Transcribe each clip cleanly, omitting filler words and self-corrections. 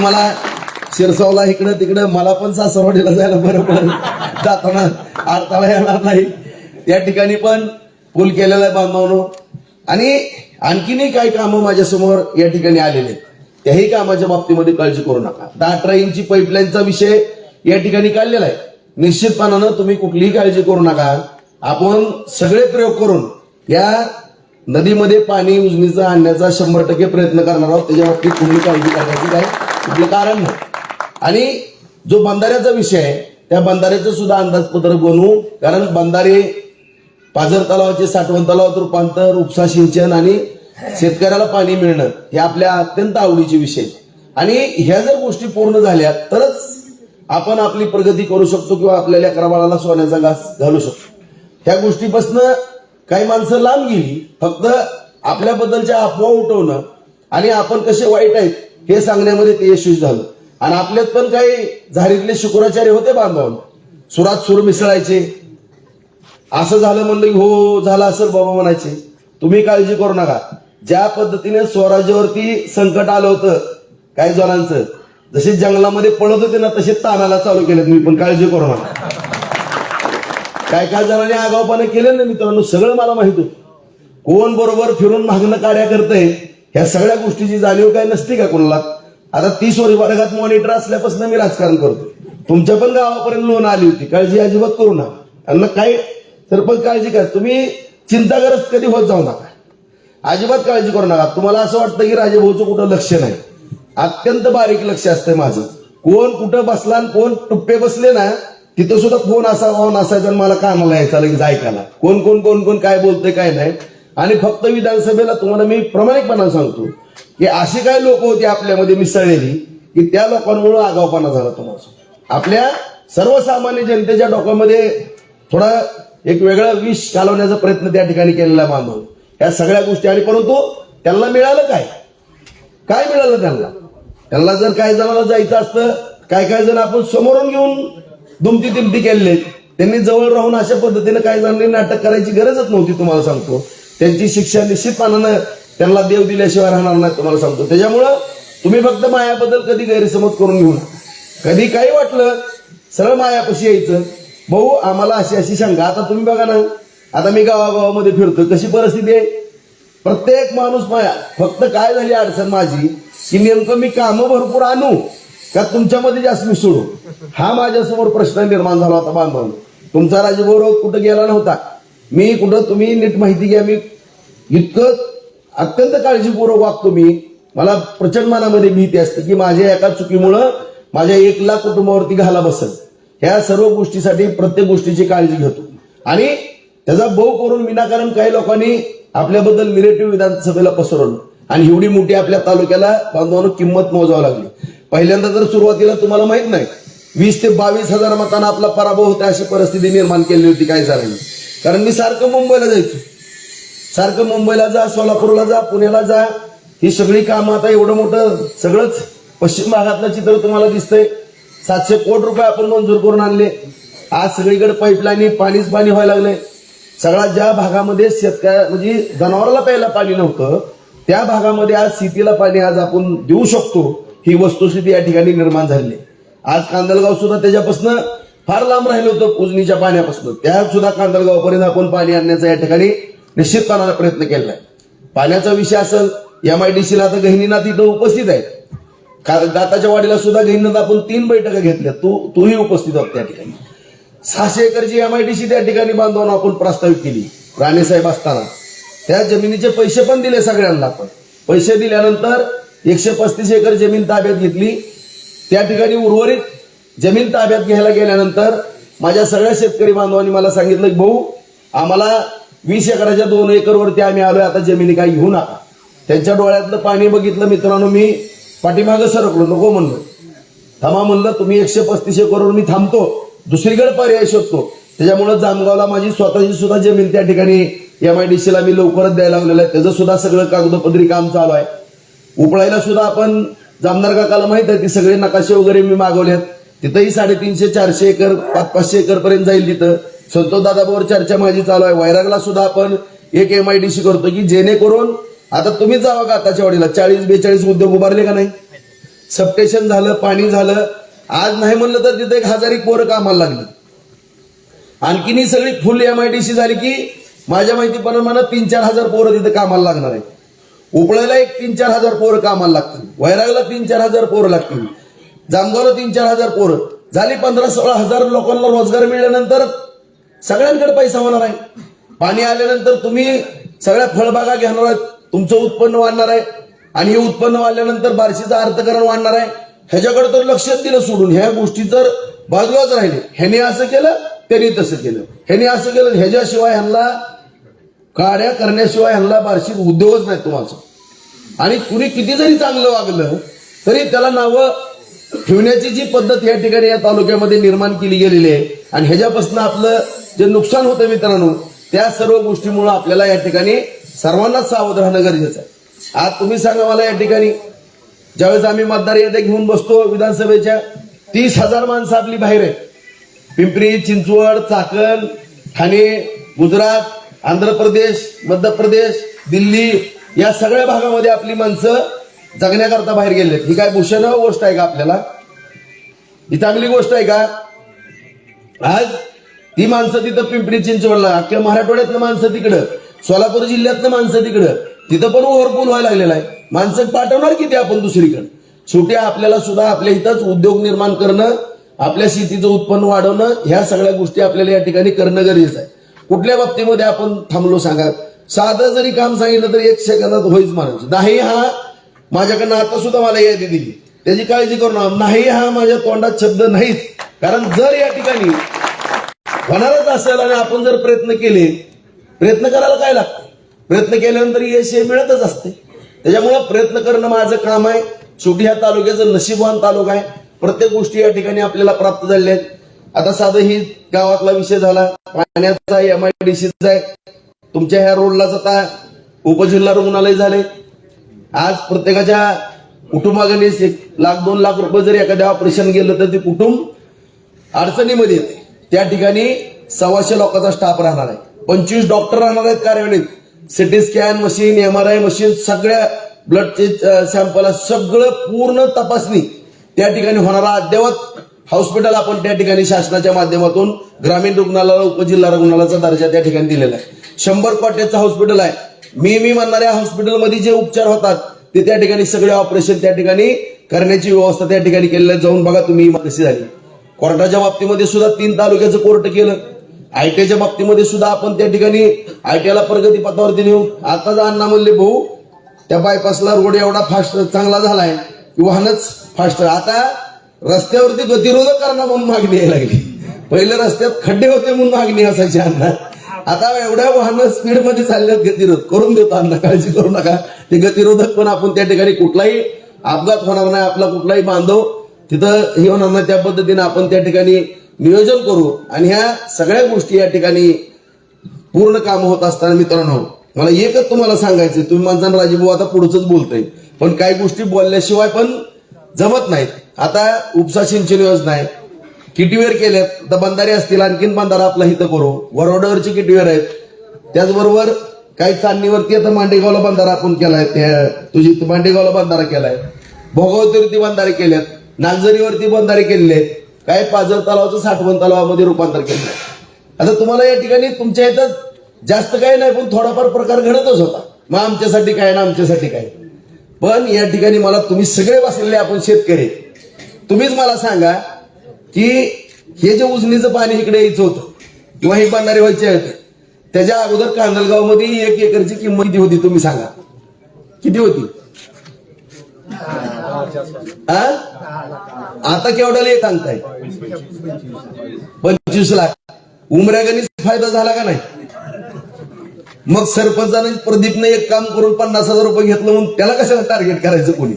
मला शिरसावला इकडं तिकडं मला पण सासरवाडीला जायला बरं पडेल, जाताना अडथळा येणार नाही. या ठिकाणी पण पूल केलेला आहे बांधवांनो. आणि आणखीनही काही कामं माझ्यासमोर या ठिकाणी आलेले आहेत. त्याही कामाच्या बाबतीमध्ये काळजी करू नका. 10-18 इंची पाईपलाईनचा विषय या ठिकाणी काढलेला आहे. निश्चितपणानं तुम्ही कुठलीही काळजी करू नका. आपण सगळे प्रयोग करून या नदीमध्ये पाणी उजनीचं आणण्याचा 100% प्रयत्न करणार आहोत. त्याच्या बाबतीत कुठली काळजी करण्याची काय कुठलं कारण नाही. आणि जो बंधाऱ्याचा विषय आहे त्या बंधाऱ्याचं सुद्धा अंदाजपत्रक बनवू. कारण बंधारे पाझर तलावाचे साठवण तलावात रूपांतर, उपसा सिंचन आणि शेतकऱ्याला पाणी मिळणं हे आपल्या अत्यंत आवडीचे विषय. आणि ह्या जर गोष्टी पूर्ण झाल्या तरच आपण आपली प्रगती करू शकतो किंवा आपल्या लेकरा बाळाला सोन्याचा घास घालू शकतो. ह्या गोष्टीपासून काही माणसं लांब गेली. फक्त आपल्याबद्दलच्या अफवा उठवणं आणि आपण कसे वाईट आहेत हे सांगण्यामध्ये ते यशस्वी झालं. आणि आपल्यात पण काही झारीतले शुक्राचार्य होते बांधवांनो, सुरात सूर मिसळायचे. असं झालं म्हणलं की हो झालं असेल बाबा म्हणायचे. तुम्ही काळजी करू नका. ज्या पद्धतीने स्वराज्यावरती संकट आलं होतं काही जणांचं, जसे जंगलामध्ये पळत होते ना तसे तानाला चालू केले. तुम्ही पण काळजी करू नका. काय काय जणांनी आगाऊपणे केले ना मित्रांनो, सगळं मला माहित होतं. कोण बरोबर फिरून मागणं काड्या करतंय ह्या सगळ्या गोष्टीची जाणीव काय नसते का कोणाला. आता 30 वर्गात मॉनिटर असल्यापासून मी राजकारण करतो. तुमच्या पण गावापर्यंत लोन आली होती. काळजी अजिबात करू नका. त्यांना काय सरपंच काळजी करा. तुम्ही चिंताग्रस्त कधी होत जाऊ नका. अजिबात काळजी करू नका. तुम्हाला असं वाटतं की राजेभाऊचं कुठं लक्ष नाही. अत्यंत बारीक लक्ष असतंय माझं. कोण कुठं बसला आणि कोण टुप्पे बसले ना तिथं सुद्धा फोन असायचा आणि मला कानाला यायचा लगेच ऐकायला. कोण कोण कोण कोण काय बोलतंय काय नाही. आणि फक्त विधानसभेला तुम्हाला मी प्रामाणिकपणाने सांगतो की अशी काही लोक होती आपल्यामध्ये मिसळलेली की त्या लोकांमुळे आगाऊपणा झाला तुम्हाला. आपल्या सर्वसामान्य जनतेच्या डोक्यामध्ये थोडा एक वेगळं विष घालवण्याचा प्रयत्न त्या ठिकाणी केलेला बांधव. या सगळ्या गोष्टी. आणि परंतु त्यांना मिळालं काय काय मिळालं त्यांना जर काही जणांना जायचं असतं, काय काय जण आपण समोरून घेऊन दुमती तिमती केलेले. त्यांनी जवळ राहून अशा पद्धतीने काही जणांनी नाटक करायची गरजच नव्हती. तुम्हाला सांगतो त्यांची शिक्षा निश्चितपणानं त्यांना देव दिल्याशिवाय राहणार नाही तुम्हाला सांगतो. त्याच्यामुळं तुम्ही फक्त मायाबद्दल कधी गैरसमज करून घेऊ नका. कधी काही वाटलं सरळ मायापाशी यायचं. भाऊ आम्हाला अशी अशी शंका. आता तुम्ही बघा ना, आता मी गावागावामध्ये फिरतो कशी परिस्थिती आहे. प्रत्येक माणूस माया. फक्त काय झाली अडचण माझी की नेमकं मी कामं भरपूर आणू का तुमच्यामध्ये जास्त मिसळू, हा माझ्यासमोर प्रश्न निर्माण झाला होता बांधवांनो. तुमचा राजभाऊ कुठं गेला नव्हता. मी कुठं तुम्ही नीट माहिती घ्या. मी इतकं अत्यंत काळजीपूर्वक वागतो. मला प्रचंड मनामध्ये भीती असते की माझ्या एका चुकीमुळं माझ्या 1 लाख कुटुंबावरती घाला बसेल. ह्या सर्व गोष्टीसाठी प्रत्येक गोष्टीची काळजी घेतो. आणि त्याचा भाऊ करून विनाकारण काही लोकांनी आपल्याबद्दल निगेटिव्ह विधानसभेला पसरवलं आणि एवढी मोठी आपल्या तालुक्याला बांधवांनो किंमत मोजावं लागली. पहिल्यांदा तर सुरुवातीला तुम्हाला माहित नाही 20 ते 22 हजार मतांना आपला पराभव होता अशी परिस्थिती निर्माण केली होती. काय झालं कारण मी सारखं मुंबईला जायचो. सारखं मुंबईला जा, सोलापूरला जा, पुण्याला जा. ही सगळी कामं आता एवढं मोठं सगळंच पश्चिम भागातलं चित्र तुम्हाला दिसतंय. 700 कोटी रुपये आपण मंजूर करून आणले. आज सगळीकडे पाईपलाईन पाणीच पाणी व्हायला लागलंय. सगळ्या ज्या भागामध्ये शेतकऱ्या म्हणजे जनावराला प्यायला पाणी नव्हतं त्या भागामध्ये आज शेतीला पाणी आज आपण देऊ शकतो. ही वस्तुस्थिती या ठिकाणी निर्माण झाली. आज कांदलगाव सुद्धा त्याच्यापासून फार लांब राहिलं होतं उजनीच्या पाण्यापासून. त्या सुद्धा कांदलगावपर्यंत आपण पाणी आणण्याचा या ठिकाणी निश्चितपणाने प्रयत्न केला आहे. पाण्याचा विषय असेल MIDC ला आता गहिनीनाथ इथं उपस्थित आहे. दाताच्या वाडीला सुद्धा गहिनीनाथ आपण 3 बैठका घेतल्या. तूही उपस्थित होता त्या ठिकाणी. 600 एकरची MIDC त्या ठिकाणी बांधवांना आपण प्रस्तावित केली राणेसाहेब असताना. त्या जमिनीचे पैसे पण दिले सगळ्यांना. आपण पैसे दिल्यानंतर 135 एकर जमीन ताब्यात घेतली. त्या ठिकाणी उर्वरित जमीन ताब्यात घ्यायला गेल्यानंतर माझ्या सगळ्या शेतकरी बांधवांनी मला सांगितलं की भाऊ आम्हाला 20 एकराच्या 2 एकरवरती आम्ही आलोय, आता जमिनी काही घेऊ नका. त्यांच्या डोळ्यातलं पाणी बघितलं मित्रांनो. मी पाठीमागं सरकलो. नको म्हणलं, थांबा म्हणलं. तुम्ही 135 एकरवर मी थांबतो, दुसरीकडे पर्याय शोधतो. त्याच्यामुळे जामगावला माझी स्वतःची सुद्धा जमीन त्या ठिकाणी MIDC ला मी लवकरच द्यायला लागलेलं आहे. त्याचं सुद्धा सगळं कागदोपत्री काम चालू आहे. उपळायला सुद्धा आपण जामदार काकाला माहित आहे ती सगळे नकाशे वगैरे मी मागवलेत. तिथंही 350-400 एकर 500-500 एकर पर्यंत जाईल. तिथं संतोष दादाबरोबर चर्चा माझी चालू आहे. वैरागला सुद्धा आपण एक MIDC करतो की जेणेकरून आता तुम्ही जावा का आताच्या वाडीला 40-42 उद्योग उभारले का नाही. सबस्टेशन झालं, पाणी झालं. आज नाही म्हणलं तर तिथे 1000 पोरं कामाला लागली. आणखीन ही सगळी फुल MIDC झाली की माझ्या माहितीप्रमाणे 3-4 हजार पोरं तिथे कामाला लागणार आहेत. उपळ्याला एक 3-4 हजार पोरं कामाला लागतील, वैरागला 3-4 हजार पोरं लागतील, जामगावला 3-4 हजार पोरं झाली. 15-16 हजार लोकांना रोजगार मिळाल्यानंतर सगळ्यांकडे पैसा होणार आहे. पाणी आल्यानंतर तुम्ही सगळ्या फळबागा घेणार आहेत, तुमचं उत्पन्न वाढणार आहे आणि हे उत्पन्न वाढल्यानंतर बार्शीचं अर्थकारण वाढणार आहे. ह्याच्याकडे तर लक्षच दिलं सोडून ह्या गोष्टी जर बाजूलाच राहिले. ह्याने असं केलं, त्यांनी तसं केलं, ह्याने असं केलं, ह्याच्याशिवाय ह्यांना काड्या करण्याशिवाय ह्यांना बार्शीत उद्योगच नाही तुम्हाला. आणि कुणी किती जरी चांगलं वागलं तरी त्याला नावं ठेवण्याची जी पद्धत या ठिकाणी या तालुक्यामध्ये निर्माण केली गेलेली आहे आणि ह्याच्यापासून आपलं जे नुकसान होतं मित्रांनो, त्या सर्व गोष्टीमुळे आपल्याला या ठिकाणी सर्वांनाच सावध राहणं गरजेचं आहे. आज तुम्ही सांगा मला, या ठिकाणी ज्यावेळेस आम्ही मतदार याद्या घेऊन बसतो विधानसभेच्या, 30,000 माणसं आपली बाहेर आहेत. पिंपरी चिंचवड, चाकण, ठाणे, गुजरात, आंध्र प्रदेश, मध्य प्रदेश, दिल्ली या सगळ्या भागामध्ये आपली माणसं जगण्याकरता बाहेर गेलेत. ही काय भूषण गोष्ट आहे का आपल्याला? ही चांगली गोष्ट आहे का? आज ती माणसं तिथं पिंपरी चिंचवडला, अख्ख्या मराठवाड्यातलं माणसं तिकडं, सोलापूर जिल्ह्यातलं माणसं तिकडं, तिथं पण ओव्हरपूल व्हायला लागलेला आहे. माणसं पाठवणार किती आपण दुसरीकडे? शेवटी आपल्याला सुद्धा आपल्या इथंच उद्योग निर्माण करणं, आपल्या शेतीचं उत्पन्न वाढवणं, ह्या सगळ्या गोष्टी आपल्याला या ठिकाणी करणं गरजेचं आहे. कुठल्या बाबतीमध्ये आपण थांबलो सांगा? साधं जरी काम सांगितलं तर 1 सेकंदात होईच माणूस. नाही हा माझ्याकडनं आता सुद्धा मला यादी दिली, त्याची काळजी करू नका. नाही हा माझ्या तोंडात शब्द नाहीच. कारण जर या ठिकाणी होणारच असेल आणि आपण जर प्रयत्न केले, प्रयत्न करायला काय लागतं? प्रयत्न केल्यानंतर यश हे मिळतच असते. त्याच्यामुळे प्रयत्न करणं माझं काम आहे. शेवटी ह्या तालुक्याचं नशीबवान तालुका आहे. प्रत्येक गोष्टी या ठिकाणी आपल्याला प्राप्त झालेल्या आहेत. आता साधं ही गावातला विषय झाला, पाण्याचा MIDCचा आहे. तुमच्या ह्या रोडलाच आता उपजिल्हा रुग्णालय झाले. आज प्रत्येकाच्या कुटुंबाकडे 1-2 लाख रुपये जर एखाद्या ऑपरेशन गेलं तर ते कुटुंब अडचणीमध्ये येते. त्या ठिकाणी 125 लोकांचा स्टाफ राहणार आहे, 25 डॉक्टर राहणार आहेत कार्यालयात. CT scan machine, MRI machine, सगळ्या ब्लडचे सॅम्पल, सगळं पूर्ण तपासणी त्या ठिकाणी होणारा अद्ययावत हॉस्पिटल आपण त्या ठिकाणी शासनाच्या माध्यमातून ग्रामीण रुग्णालयाला उपजिल्हा रुग्णालयाचा दर्जा त्या ठिकाणी दिलेला आहे. 100 कोटीचं हॉस्पिटल आहे. मी म्हणणाऱ्या हॉस्पिटलमध्ये जे उपचार होतात ते त्या ठिकाणी सगळे ऑपरेशन त्या ठिकाणी करण्याची व्यवस्था त्या ठिकाणी केलेली आहे. जाऊन बघा तुम्ही कशी झाली. कोर्टाच्या बाबतीमध्ये सुद्धा 3 तालुक्याचं कोर्ट केलं. ITच्या बाबतीमध्ये सुद्धा आपण त्या ठिकाणी ITला प्रगती पथावरती नेऊ. आता अण्णा म्हणले भाऊ त्या बायपासला रोड एवढा फास्ट चांगला झालाय की वाहनच फास्ट. आता रस्त्यावरती गतिरोधक करणं म्हणून मागणी यायला लागली. पहिले रस्त्यात खड्डे होते म्हणून मागणी असायची अण्णा. आता एवढ्या वाहनं स्पीडमध्ये चालल्यात, गतिरोध करून देतो अण्णा, काळजी करू नका. ते गतिरोधक पण आपण त्या ठिकाणी कुठलाही अपघात होणार नाही, आपला कुठलाही बांधव तिथं हे होणार नाही, त्या पद्धतीने आपण त्या ठिकाणी नियोजन करू. आणि ह्या सगळ्या गोष्टी या ठिकाणी पूर्ण काम होत असताना मित्रांनो मला एकच तुम्हाला सांगायचं, तुम्ही माणसांना राजीभाऊ आता पुढचंच बोलतोय, पण काही गोष्टी बोलल्याशिवाय पण जमत नाहीत. आता उपसा सिंचन योजना आहे, किटीवेर केल्यात, आता बंधारे असतील, आणखीन बंधारा आपला इथं करू. वरवड्यावरची किटीवेर आहेत. त्याचबरोबर काही चांदणीवरती आता मांडेगावला बंधारा आपण केलाय, त्या तुझी मांडेगावला बंधारा केलाय, भोगावतीवरती बंधारे केल्यात, नागझरीवरती बंधारे केलेले आहेत, काय पाझर तलावाचं साठवण तलावामध्ये रूपांतर केलं. आता तुम्हाला या ठिकाणी तुमच्या इथं जास्त काही नाही, पण थोडाफार प्रकार घडतच होता. मग आमच्यासाठी काय ना आमच्यासाठी काय. पण या ठिकाणी मला तुम्ही सगळे बसलेले आपण शेतकरी, तुम्हीच मला सांगा की हे जे उजनीचं पाणी इकडे यायचं होतं किंवा हे बंधारे व्हायचे होते, त्याच्या अगोदर कांदलगाव मध्ये 1 एकरची किंमत किती होती? तुम्ही सांगा किती होती? आता केवढ्याला एक सांगताय? 25 लाख. उमऱ्यागणीच फायदा झाला का नाही? मग सरपंचाने प्रदीपने एक काम करून 50,000 रुपये घेतलं म्हणून त्याला कशाला टार्गेट करायचं? कोणी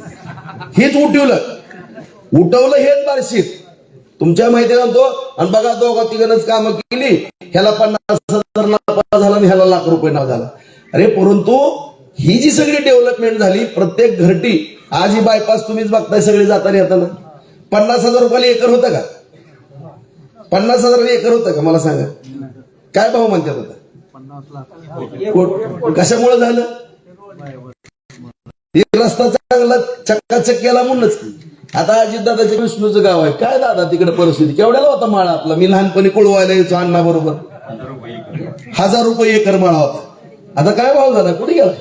हेच उठवलं हेच बार्शीत तुमच्या माहिती सांगतो. आणि बघा 2-3 कामं केली, ह्याला 50,000 नाव झाला आणि ह्याला लाख रुपये नाव झाला. अरे परंतु ही जी सगळी डेव्हलपमेंट झाली प्रत्येक घरटी, आज ही बायपास तुम्हीच बघताय सगळे जाताना येताना, 50,000 रुपयाला एकर होतं का? 50,000 एकर होतं का? मला सांगा काय भाव म्हणतात आता? कशामुळे झालं? रस्ता चांगला चक्काचक केला म्हणूनच. आता अजितदादाच्या विष्णूचं गाव आहे, काय दादा तिकडे परिस्थिती केवढ्याला होता माळा आपला? मी लहानपणी कुळवायला यायचो अण्णा बरोबर, 1000 रुपये एकर माळा होता. आता काय भाव झाला? कुठे गेला?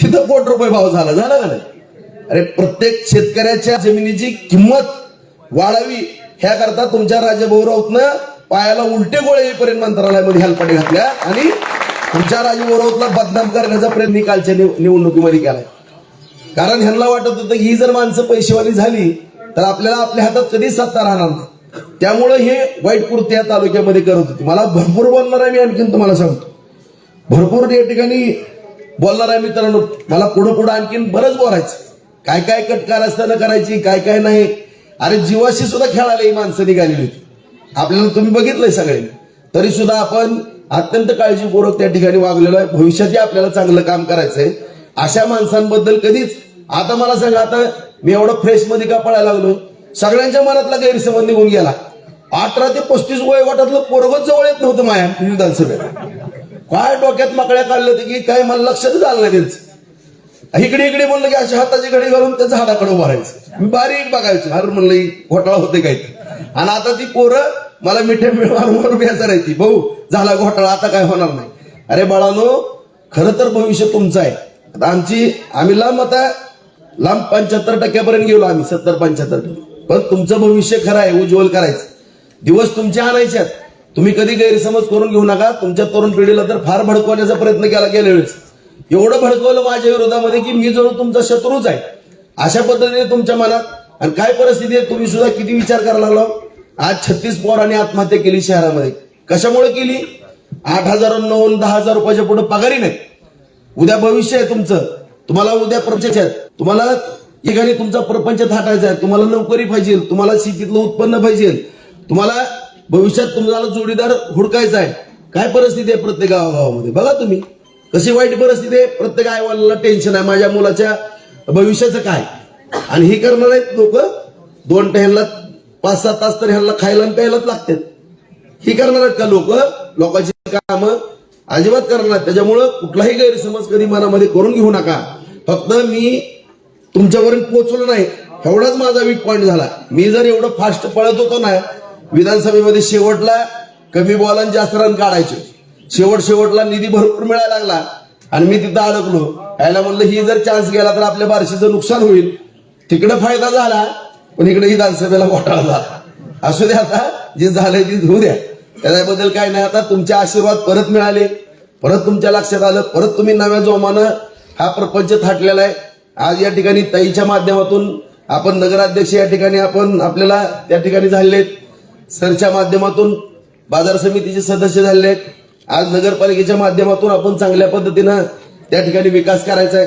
तिथं कोटी रुपये भाव झाला का नाही? अरे प्रत्येक शेतकऱ्याच्या जमिनीची किंमत वाढावी ह्याकरता तुमच्या राजाभाऊ राऊतनं पायाला उलटे गोळे येईपर्यंत मंत्रालयामध्ये हेलपाटे घातल्या आणि तुमच्या राजाभाऊ राऊतला बदनाम करण्याचा प्रयत्न कालच्या निवडणुकीमध्ये केलाय. कारण ह्यांना वाटत होतं की ही जर माणसं पैसेवाली झाली तर आपल्याला आपल्या हातात कधीच सत्ता राहणार नाही. त्यामुळे हे वाईट कृत्य या तालुक्यामध्ये करत होती. मला भरपूर बोलणार आहे, मी आणखीन तुम्हाला सांगतो, भरपूर या ठिकाणी बोलणार आहे मित्रांनो. मला पुढं आणखीन बरंच बोलायचं, काय काय कटकार असताना करायची, काय काय नाही. अरे जीवाशी सुद्धा खेळायला ही माणसं निघालेली होती. आपल्याला तुम्ही बघितलंय सगळ्यांनी, तरी सुद्धा आपण अत्यंत काळजीपूर्वक त्या ठिकाणी वागलेलो आहे. भविष्यातही आपल्याला चांगलं काम करायचंय. अशा माणसांबद्दल कधीच, आता मला सांगा, आता मी एवढं फ्रेश मध्ये का पळायला लागलोय? सगळ्यांच्या मनातला गैरसमज निघून गेला. 18 ते 35 वयोगटातलं पोरगच जवळ येत नव्हतं माया विधानसभेत. काय डोक्यात माकड्या काढलं होते की काय, मला लक्षात झालं नाही त्यांचं. इकडे इकडे म्हणलं की अशा हाताची घडी घालून त्या झाडाकडे उभं राहायचं. मी बारीक बघायचो, अरे म्हणलं घोटाळा होते काय. आणि आता ती पोरं मला मिठे मारून बेचारायची, भाऊ झाला घोटाळा, आता काय होणार नाही. अरे बाळानो, खरं तर भविष्य तुमचं आहे. आता आम्ही लांब 75% गेलो आम्ही, 70-75%. पण तुमचं भविष्य खरं आहे, उज्ज्वल करायचं. दिवस तुमचे आणायच्यात. तुम्ही कधी गैरसमज करून घेऊ नका. तुमच्या तरुण पिढीला तर फार भडकवण्याचा प्रयत्न केला गेल्या वेळेस. एवढं भडकवलं माझ्या विरोधामध्ये की मी जणू तुमचा शत्रूच आहे अशा पद्धतीने तुमच्या मनात. आणि काय परिस्थिती आहे, तुम्ही सुद्धा किती विचार करायला लागलो. आज 36 पोरांनी आत्महत्या केली शहरामध्ये. कशामुळे केली? 8,000 9 10,000 रुपयाच्या पुढे पगारी नाही. उद्या भविष्य आहे तुमचं, तुम्हाला उद्या प्रपंच आहे, तुम्हाला ठिकाणी तुमचा प्रपंच थाटायचा आहे, तुम्हाला नोकरी पाहिजे, तुम्हाला शेतीतलं उत्पन्न पाहिजे, तुम्हाला भविष्यात तुम्हाला जोडीदार हुडकायचा आहे. काय परिस्थिती आहे प्रत्येक गावागावामध्ये बघा तुम्ही, कशी वाईट परिस्थिती आहे. प्रत्येक आईवडिलाला टेन्शन आहे, माझ्या मुलाच्या भविष्याचं काय. आणि हे करणार आहेत लोक 2 ह्यांना 5-6 तास तर ह्यांना खायला आणि प्यायलाच लागतात. ही करणार आहेत का लोकांची कामं? अजिबात करणार. त्याच्यामुळं कुठलाही गैरसमज कधी मनामध्ये करून घेऊ नका. फक्त मी तुमच्यापर्यंत पोहोचलो नाही एवढाच माझा वीक पॉईंट झाला. मी जर एवढं फास्ट पळत होतो ना विधानसभेमध्ये, शेवटला कमी बॉलांनी जास्त रन काढायचे, शेवटला निधी भरपूर मिळायला लागला आणि मी तिथं अडकलो. यायला म्हणलं ही जर चान्स गेला तर आपल्या बार्शीचं नुकसान होईल. तिकडे फायदा झाला पण इकडे विधानसभेला घोटाळा झाला. असू द्या, आता जे झालंय ते होऊ द्या, त्याच्याबद्दल काय नाही. आता तुमचे आशीर्वाद परत मिळाले, परत तुमच्या लक्षात आलं, परत तुम्ही नव्या जोमानं हा प्रपंच थाटलेला आहे. आज या ठिकाणी ताईच्या माध्यमातून आपण नगराध्यक्ष या ठिकाणी आपण आपल्याला त्या ठिकाणी झालेले आहेत. सरच्या माध्यमातून बाजार समितीचे सदस्य झालेले आहेत. आज नगरपालिकेच्या माध्यमातून आपण चांगल्या पद्धतीनं त्या ठिकाणी विकास करायचा आहे.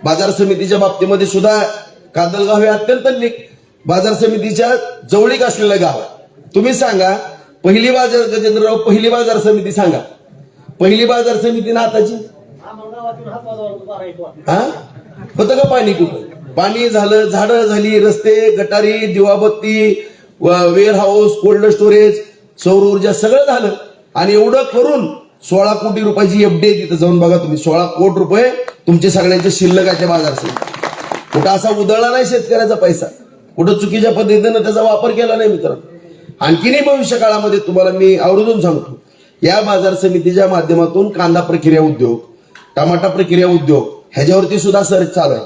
बाजार समितीच्या बाबतीमध्ये सुद्धा कादलगाव हे अत्यंत बाजार समितीच्या जवळीक असलेलं गाव आहे. तुम्ही सांगा, पहिली बाजार, गजेंद्रराव, पहिली बाजार समिती सांगा, पहिली बाजार समिती ना आताची? हा होतं का पाणी? कुठं पाणी झालं, झाडं झाली, रस्ते, गटारी, दिवाबत्ती, वेअर हाऊस, कोल्ड स्टोरेज, सौर ऊर्जा सगळं झालं. आणि एवढं करून 16 कोटी रुपयाची एफडी आहे. तिथं जाऊन बघा तुम्ही, 16 कोटी रुपये तुमचे सगळ्यांचे शिल्लक आहे बाजार समिती. कुठं असा उधळला नाही शेतकऱ्याचा पैसा, कुठं चुकीच्या पद्धतीनं त्याचा वापर केला नाही मित्रांनो. आणखीनही भविष्य काळामध्ये तुम्हाला मी आवर्जून सांगतो, या बाजार समितीच्या माध्यमातून कांदा प्रक्रिया उद्योग, टमाटा प्रक्रिया उद्योग ह्याच्यावरती सुद्धा सर्च चालू आहे.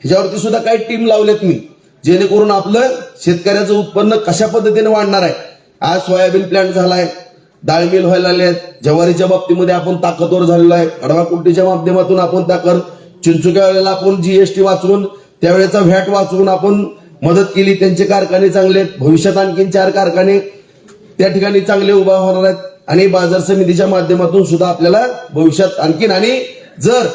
ह्याच्यावरती सुद्धा काही टीम लावलेत मी, जेणेकरून आपलं शेतकऱ्याचं उत्पन्न कशा पद्धतीने वाढणार आहे. आज सोयाबीन प्लांट झालाय, डाळ मिल व्हायला लागले, ज्वारीच्या बाबतीमध्ये आपण ताकदवर झालेलो आहे. अडवा कुट्टीच्या माध्यमातून आपण ताकद, चिंचुक्या वेळेला आपण जीएसटी वाचवून, त्यावेळेचा व्हॅट वाचवून आपण मदत केली. त्यांचे कारखाने चांगले आहेत. भविष्यात आणखीन 4 कारखाने त्या ठिकाणी चांगले उभा होणार आहेत. आणि बाजार समितीच्या माध्यमातून सुद्धा आपल्याला भविष्यात आणखीन, आणि जर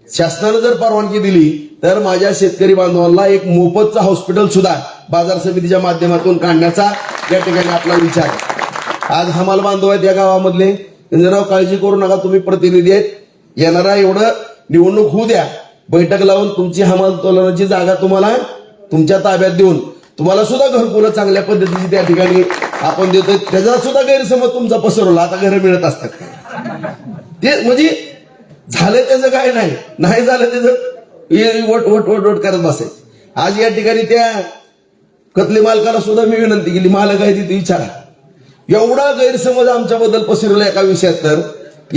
शासनानं जर परवानगी दिली तर माझ्या शेतकरी बांधवांना एक मोफतचं हॉस्पिटल सुद्धा बाजार समितीच्या माध्यमातून काढण्याचा या ठिकाणी आपला विचार आहे. आज हमाल बांधव आहेत या गावामधले, जरा काळजी करू नका, तुम्ही प्रतिनिधी आहेत. येणारा एवढं निवडणूक होऊ द्या, बैठक लावून तुमची हमाल तोलनाची जागा तुम्हाला तुमच्या ताब्यात देऊन तुम्हाला सुद्धा घरकुलं चांगल्या पद्धतीची त्या ठिकाणी आपण देतोय. त्याचा सुद्धा गैरसमज तुमचा पसरवला, आता घरं मिळत असतात ते, म्हणजे झालं त्याचं काय नाही झालं त्याचं वट करत बसायचं. आज या ठिकाणी त्या कतले मालकाला सुद्धा मी विनंती केली, मालक आहे तिथे विचारा. एवढा गैरसमज आमच्याबद्दल पसरला एका विषयात. तर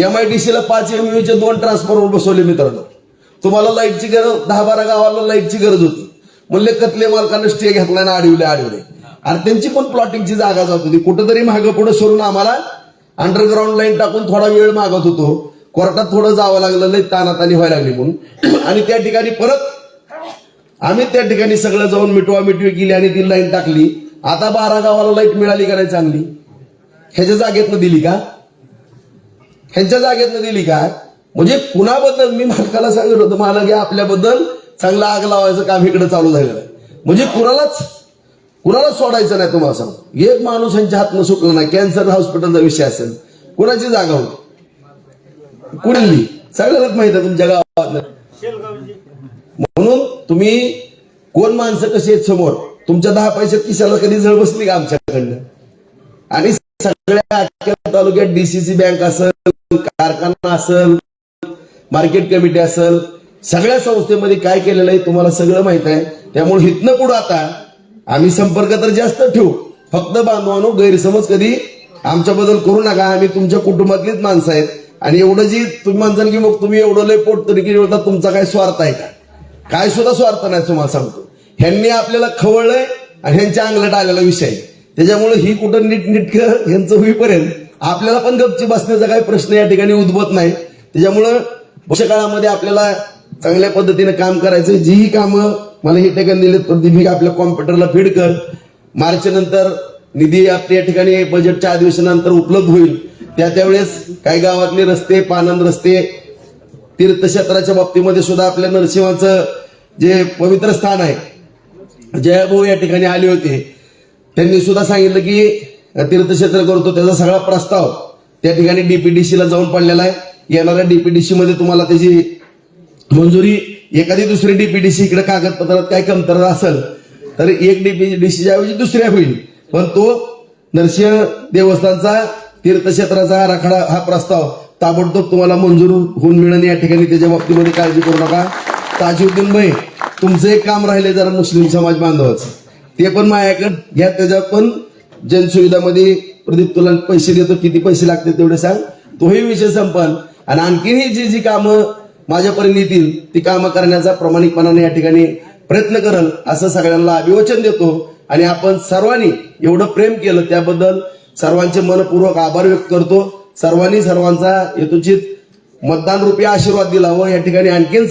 MIDC ला 5 MVA चे 2 ट्रान्सफॉर्मर बसवले मित्रांनो. तुम्हाला लाईटची गरज, 10-12 गावाला लाईटची गरज होती, म्हणले कतले मालकानं स्टे घेतला ना अडवले. आणि त्यांची पण प्लॉटिंगची जागा जात होती. कुठंतरी मागं पुढे सरून आम्हाला अंडरग्राऊंड लाईन टाकून थोडा वेळ मागत होतो. कोर्टात थोडं जावं लागलं, लई तानातानी व्हायला लागली म्हणून. आणि त्या ठिकाणी परत आम्ही त्या ठिकाणी सगळं जाऊन मिटवी केली आणि ती लाईन टाकली. आता 12 गावाला लाईट मिळाली का नाही चांगली? ह्याच्या जागेतनं दिली का? ह्यांच्या जागेतनं दिली का? म्हणजे कुणाबद्दल मी मालकाला सांगत होतो, मला की आपल्याबद्दल चांगलं आग लावायचं काम इकडे चालू झालेलं आहे. म्हणजे कुणालाच सोडायचं नाही. तुम्हाला सांग, एक माणूस यांच्या हातनं सुटला नाही. कॅन्सर हॉस्पिटलचा विषय असेल, कुणाची जागा होती, कुणली सगळ्यालाच माहित आहे तुमच्या गावात. म्हणून तुम्ही कोण माणसं कशी आहेत समोर, तुमच्या 10 पैशात किशाला कधी जळ बसली का आमच्याकडनं? आणि सगळ्या तालुक्यात DCC बँक असेल, कारखाना असेल, मार्केट कमिटी असेल, सगळ्या संस्थेमध्ये काय केलेलं आहे तुम्हाला सगळं माहित आहे. त्यामुळे हितनं पुढे आता आम्ही संपर्क तर जास्त ठेवू. फक्त बांधवांनो, गैरसमज कधी आमच्याबद्दल करू नका. आम्ही तुमच्या कुटुंबातलीच माणसं आहेत. आणि एवढं जी तुम्ही म्हणता की मग तुम्ही एवढं लय पोट तरी की तुमचा काय स्वार्थ आहे का? काय सुद्धा स्वार्थ नाही. तुम्हाला सांगतो, ह्यांनी आपल्याला खवळलंय आणि ह्यांच्या अंगलट आलेला विषय. त्याच्यामुळे ही कुठं नीटनेटकं ह्यांचं होईपर्यंत आपल्याला पण गपची बसण्याचा काही प्रश्न या ठिकाणी उद्भवत नाही. त्याच्यामुळं भविष्य काळामध्ये आपल्याला चांगल्या पद्धतीने काम करायचं. जी ही कामं मला हे ठिकाणी दिलेत प्रदीप आपल्या कॉम्प्युटरला फीड कर. मार्च नंतर निधी आपल्या या ठिकाणी बजेटच्या अधिवेशनानंतर उपलब्ध होईल. त्यावेळेस काही गावातले रस्ते, पानंद रस्ते, तीर्थक्षेत्राच्या बाबतीमध्ये सुद्धा आपल्या नरसिंहाचं जे पवित्र स्थान आहे, जयभाऊ या ठिकाणी आले होते. त्यांनी सुद्धा सांगितलं की तीर्थक्षेत्र करतो. त्याचा सगळा प्रस्ताव त्या ठिकाणी DPDC ला जाऊन पडलेला आहे. येणाऱ्या DPDC मध्ये तुम्हाला त्याची मंजुरी, एखादी दुसरी DPDC इकडे कागदपत्रात काय कमतरता असेल तर एक DPDCच्या ऐवजी दुसऱ्या होईल. पण तो नरसिंह देवस्थानचा तीर्थक्षेत्राचा आराखडा हा प्रस्ताव ताबडतोब तुम्हाला मंजूर होऊन मिळेल. या ठिकाणी त्याच्या बाबतीमध्ये काळजी करू नका. ताजुद्दीन भाई, तुमचं एक काम राहिले जरा मुस्लिम समाज बांधवाचं, ते पण माझ्याकडे घ्या. त्याच्यात पण जनसुविधामध्ये प्रदीप तुला पैसे देतो, किती पैसे लागतील तेवढे सांग, तोही विषय संपन. आणि आणखीनही जी कामं माझ्यापर्यंत येतील ती कामं करण्याचा प्रामाणिकपणाने या ठिकाणी प्रयत्न करल असं सगळ्यांना अभिवचन देतो. आणि आपण सर्वांनी एवढं प्रेम केलं त्याबद्दल सर्वांचे मनपूर्वक आभार व्यक्त करतो. सर्वांनी सर्वांचा यथोचित मतदान रूपी आशीर्वाद दिला व या ठिकाणी आणखीन